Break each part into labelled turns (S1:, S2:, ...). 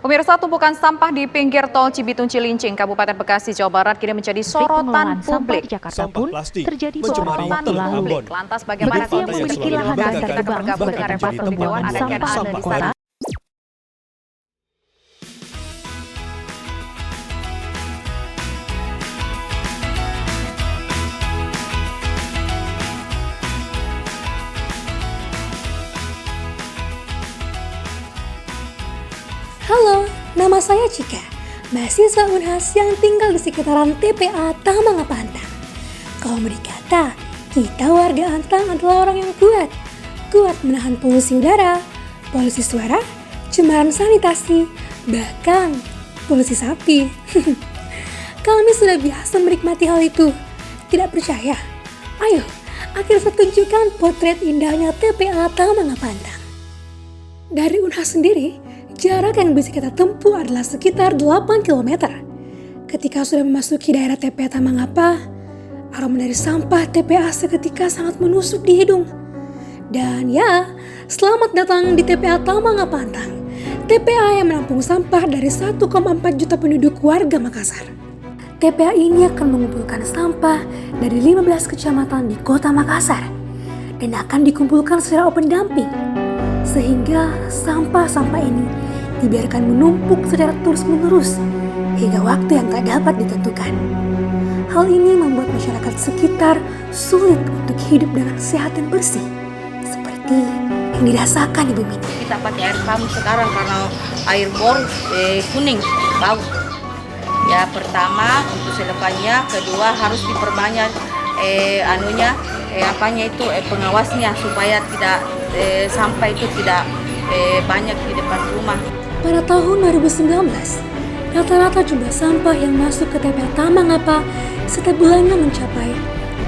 S1: Pemirsa, tumpukan sampah di pinggir tol Cibitung Cilincing, Kabupaten Bekasi, Jawa Barat kini menjadi sorotan publik.
S2: Jakarta pun terjadi
S1: Sorotan publik. Lantas bagaimana
S2: Bagi yang memiliki lahan dan
S1: kita
S2: terbang
S1: bergabung dengan
S2: sebagai
S1: reporter
S2: tempat
S1: Bidawan ada
S2: sampah
S1: Ken
S2: dan
S1: di
S2: kota.
S1: sana.
S3: Halo, nama saya Cika, mahasiswa Unhas yang tinggal di sekitaran TPA Tamangapa Antang. Kalau berkata, kita warga Antang adalah orang yang kuat menahan polusi udara, polusi suara, cemaran sanitasi, bahkan polusi sapi. Kami sudah biasa menikmati hal itu. Tidak percaya? Ayo, akhirnya saya tunjukkan potret indahnya TPA Tamangapa Antang. Dari Unhas sendiri, jarak yang bisa kita tempuh adalah sekitar 8 km. Ketika sudah memasuki daerah TPA Tamangapa, aroma dari sampah TPA seketika sangat menusuk di hidung. Dan ya, selamat datang di TPA Tamangapa Antang, TPA yang menampung sampah dari 1,4 juta penduduk warga Makassar. TPA ini akan mengumpulkan sampah dari 15 kecamatan di kota Makassar dan akan dikumpulkan secara open dumping, sehingga sampah-sampah ini dibiarkan menumpuk secara terus-menerus hingga waktu yang tak dapat ditentukan. Hal ini membuat masyarakat sekitar sulit untuk hidup dengan sehat dan bersih, seperti yang dirasakan Ibu Mini.
S4: Kita pakai air pump sekarang karena air bor kuning, bau. Ya pertama untuk sedepannya, kedua harus diperbanyak pengawasnya supaya tidak sampah itu tidak banyak di depan rumah.
S3: Pada tahun 2019, rata-rata jumlah sampah yang masuk ke TPA Tamangapa setiap bulannya mencapai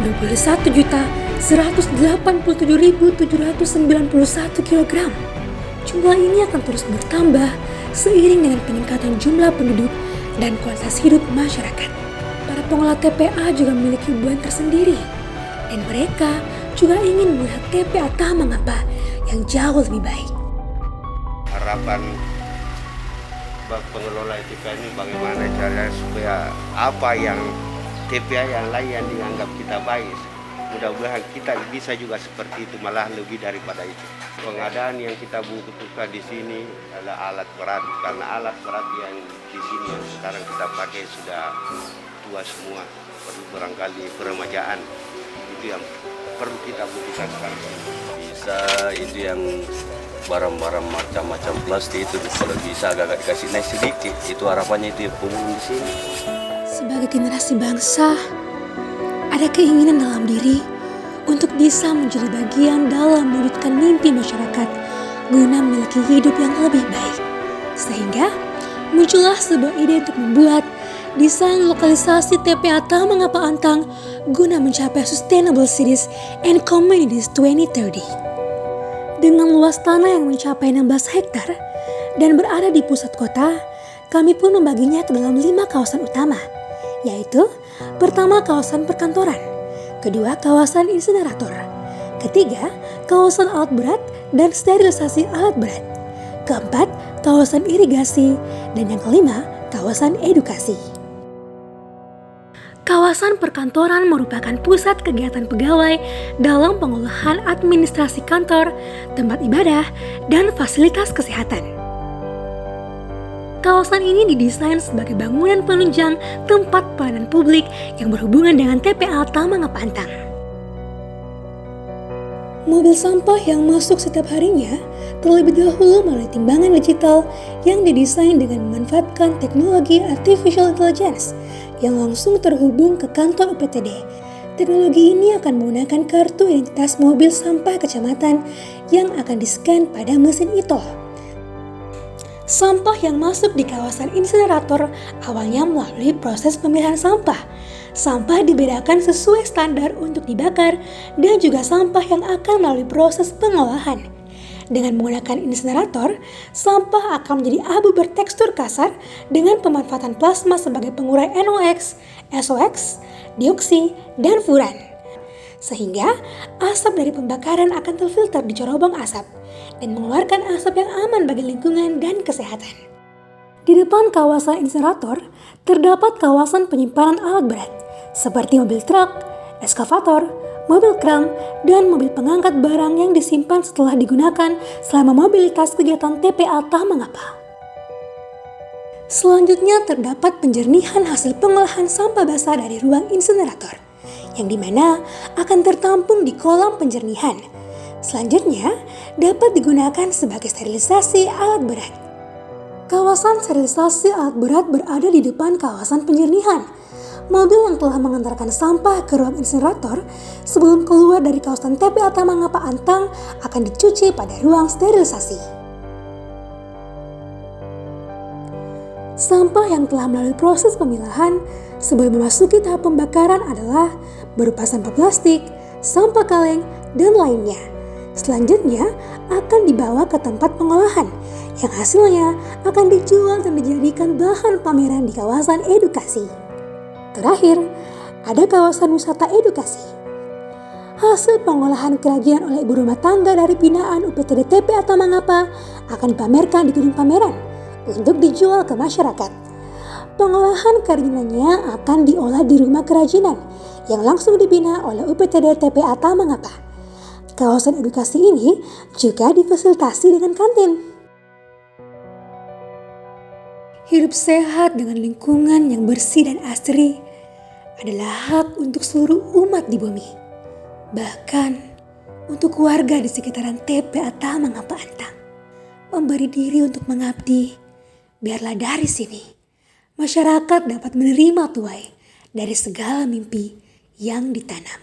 S3: 21.187.791 kg. Jumlah ini akan terus bertambah seiring dengan peningkatan jumlah penduduk dan kualitas hidup masyarakat. Para pengelola TPA juga memiliki beban tersendiri, dan mereka juga ingin melihat TPA Tamangapa yang jauh lebih baik.
S5: Harapan pengelola TPA ini bagaimana caranya supaya apa yang TPA yang lain yang dianggap kita baik, mudah-mudahan kita bisa juga seperti itu, malah lebih daripada itu. Pengadaan yang kita butuhkan di sini adalah alat berat, karena alat berat yang di sini yang sekarang kita pakai sudah tua semua, perlu barangkali peremajaan, itu yang perlu kita butuhkan sekarang.
S6: Bisa itu yang barang-barang macam-macam plastik itu kalau bisa agak dikasih naik sedikit, itu harapannya itu yang pemulung di sini.
S3: Sebagai generasi bangsa, ada keinginan dalam diri untuk bisa menjadi bagian dalam mewujudkan mimpi masyarakat guna memiliki hidup yang lebih baik. Sehingga muncullah sebuah ide untuk membuat desain lokalisasi TPA Tamangapa Antang guna mencapai Sustainable Cities and Communities 2030. Dengan luas tanah yang mencapai 16 hektar dan berada di pusat kota, kami pun membaginya ke dalam 5 kawasan utama, yaitu pertama kawasan perkantoran, kedua kawasan insinerator, ketiga kawasan alat berat dan sterilisasi alat berat, keempat kawasan irigasi, dan yang kelima kawasan edukasi. Kawasan perkantoran merupakan pusat kegiatan pegawai dalam pengolahan administrasi kantor, tempat ibadah, dan fasilitas kesehatan. Kawasan ini didesain sebagai bangunan penunjang tempat pelayanan publik yang berhubungan dengan TPA Tamangapa Antang. Mobil sampah yang masuk setiap harinya terlebih dahulu melalui timbangan digital yang didesain dengan memanfaatkan teknologi artificial intelligence yang langsung terhubung ke kantor UPTD. Teknologi ini akan menggunakan kartu identitas mobil sampah kecamatan yang akan di-scan pada mesin e-tol. Sampah yang masuk di kawasan insinerator awalnya melalui proses pemilihan sampah. Sampah dibedakan sesuai standar untuk dibakar dan juga sampah yang akan melalui proses pengolahan. Dengan menggunakan insinerator, sampah akan menjadi abu bertekstur kasar dengan pemanfaatan plasma sebagai pengurai NOx, SOx, dioksi, dan furan. Sehingga asap dari pembakaran akan terfilter di corobong asap dan mengeluarkan asap yang aman bagi lingkungan dan kesehatan. Di depan kawasan insinerator, terdapat kawasan penyimpanan alat berat, seperti mobil truk, eskavator, mobil kram, dan mobil pengangkat barang yang disimpan setelah digunakan selama mobilitas kegiatan TPA Tamangapa. Selanjutnya terdapat penjernihan hasil pengolahan sampah basah dari ruang insinerator, yang dimana akan tertampung di kolam penjernihan. Selanjutnya dapat digunakan sebagai sterilisasi alat berat. Kawasan sterilisasi alat berat berada di depan kawasan penjernihan. Mobil yang telah mengantarkan sampah ke ruang insinerator sebelum keluar dari kawasan TPA Tamangapa Antang akan dicuci pada ruang sterilisasi. Sampah yang telah melalui proses pemilahan sebelum memasuki tahap pembakaran adalah berupa sampah plastik, sampah kaleng, dan lainnya. Selanjutnya akan dibawa ke tempat pengolahan yang hasilnya akan dijual dan dijadikan bahan pameran di kawasan edukasi. Terakhir, ada kawasan wisata edukasi. Hasil pengolahan kerajinan oleh ibu rumah tangga dari binaan UPTD TPA Tamangapa akan dipamerkan di gedung pameran untuk dijual ke masyarakat. Pengolahan kerajinannya akan diolah di rumah kerajinan yang langsung dibina oleh UPTD TPA Tamangapa. Kawasan edukasi ini juga difasilitasi dengan kantin. Hidup sehat dengan lingkungan yang bersih dan asri adalah hak untuk seluruh umat di bumi. Bahkan untuk warga di sekitaran TPA Tamangapa Antang. Memberi diri untuk mengabdi. Biarlah dari sini masyarakat dapat menerima tuai dari segala mimpi yang ditanam.